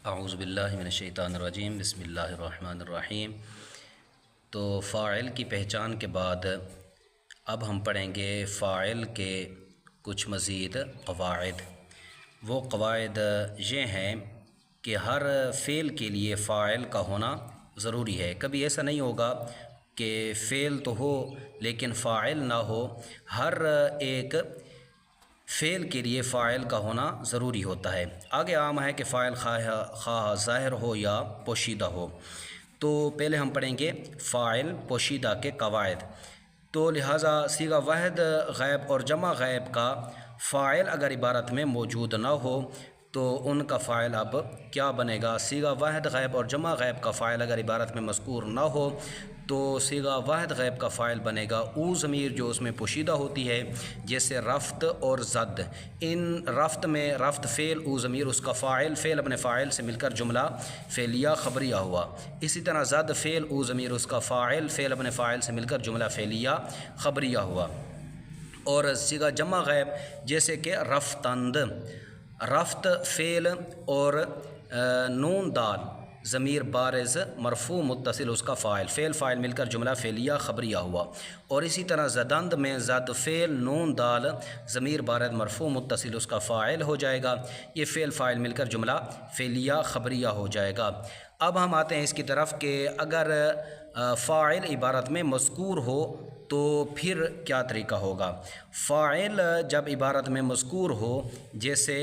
اعوذ باللہ من الشیطان الرجیم، بسم اللہ الرحمن الرحیم۔ تو فاعل کی پہچان کے بعد اب ہم پڑھیں گے فاعل کے کچھ مزید قواعد۔ وہ قواعد یہ ہیں کہ ہر فعل کے لیے فاعل کا ہونا ضروری ہے۔ کبھی ایسا نہیں ہوگا کہ فعل تو ہو لیکن فاعل نہ ہو۔ ہر ایک فعل کے لیے فاعل کا ہونا ضروری ہوتا ہے۔ آگے عام ہے کہ فاعل خواہ ظاہر ہو یا پوشیدہ ہو۔ تو پہلے ہم پڑھیں گے فاعل پوشیدہ کے قواعد۔ تو لہٰذا صیغہ واحد غائب اور جمع غائب کا فاعل اگر عبارت میں موجود نہ ہو تو ان کا فاعل اب کیا بنے گا؟ صیغہ واحد غائب اور جمع غائب کا فاعل اگر عبارت میں مذکور نہ ہو تو صیغہ واحد غائب کا فاعل بنے گا او ضمیر جو اس میں پوشیدہ ہوتی ہے، جیسے رفت اور زد۔ ان رفت میں رفت فعل، او ضمیر اس کا فاعل، فعل اپنے فاعل سے مل کر جملہ فعلیہ خبریہ ہوا۔ اسی طرح زد فعل، او ضمیر اس کا فاعل، فعل اپنے فاعل سے مل کر جملہ فعلیہ خبریہ ہوا۔ اور صیغہ جمع غائب جیسے کہ رفتند، رفت فعل اور نون دال ضمیر بارز مرفوع متصل اس کا فاعل، فعل فاعل مل کر جملہ فعلیہ خبریہ ہوا۔ اور اسی طرح زدند میں زد فعل نون دال ضمیر بارز مرفوع متصل اس کا فاعل ہو جائے گا، یہ فعل فاعل مل کر جملہ فعلیہ خبریہ ہو جائے گا۔ اب ہم آتے ہیں اس کی طرف کہ اگر فاعل عبارت میں مذکور ہو تو پھر کیا طریقہ ہوگا؟ فاعل جب عبارت میں مذکور ہو جیسے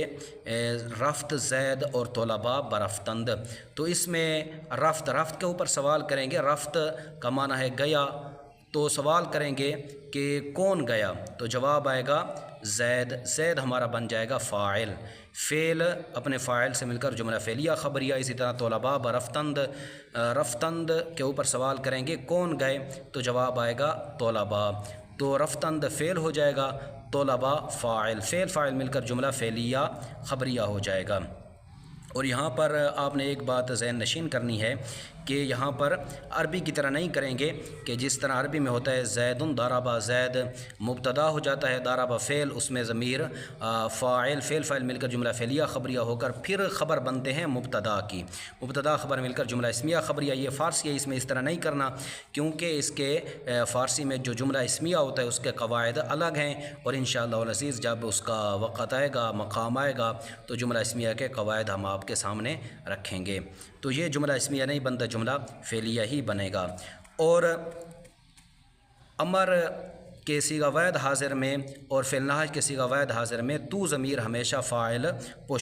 رفت زید اور طلباء برفتند، تو اس میں رفت کے اوپر سوال کریں گے۔ رفت کا معنی ہے گیا، تو سوال کریں گے کہ کون گیا؟ تو جواب آئے گا زید، زید ہمارا بن جائے گا فاعل، فعل اپنے فاعل سے مل کر جملہ فعلیہ خبریہ۔ اسی طرح طلباء برفتند، رفتند کے اوپر سوال کریں گے کون گئے؟ تو جواب آئے گا طلباء، تو رفتند فعل ہو جائے گا، طلباء فاعل، فعل فاعل مل کر جملہ فعلیہ خبریہ ہو جائے گا۔ اور یہاں پر آپ نے ایک بات ذہن نشین کرنی ہے کہ یہاں پر عربی کی طرح نہیں کریں گے کہ جس طرح عربی میں ہوتا ہے زید ضرب، زید مبتدا ہو جاتا ہے، ضرب فعل، اس میں ضمیر فاعل، فعل فاعل مل کر جملہ فعلیہ خبریہ ہو کر پھر خبر بنتے ہیں مبتدا کی، مبتدا خبر مل کر جملہ اسمیہ خبریہ۔ یہ فارسی ہے، اس میں اس طرح نہیں کرنا کیونکہ اس کے فارسی میں جو جملہ اسمیہ ہوتا ہے اس کے قواعد الگ ہیں، اور انشاءاللہ العزیز جب اس کا وقت آئے گا، مقام آئے گا، تو جملہ اسمیہ کے قواعد ہم آپ کے سامنے رکھیں گے۔ تو یہ جملہ اسمیہ نہیں بنتا، جملہ فعلیہ ہی بنے گا۔ اور امر کے صیغہ واحد حاضر میں اور فعل نہج کے صیغہ واحد حاضر میں تو ضمیر ہمیشہ فاعل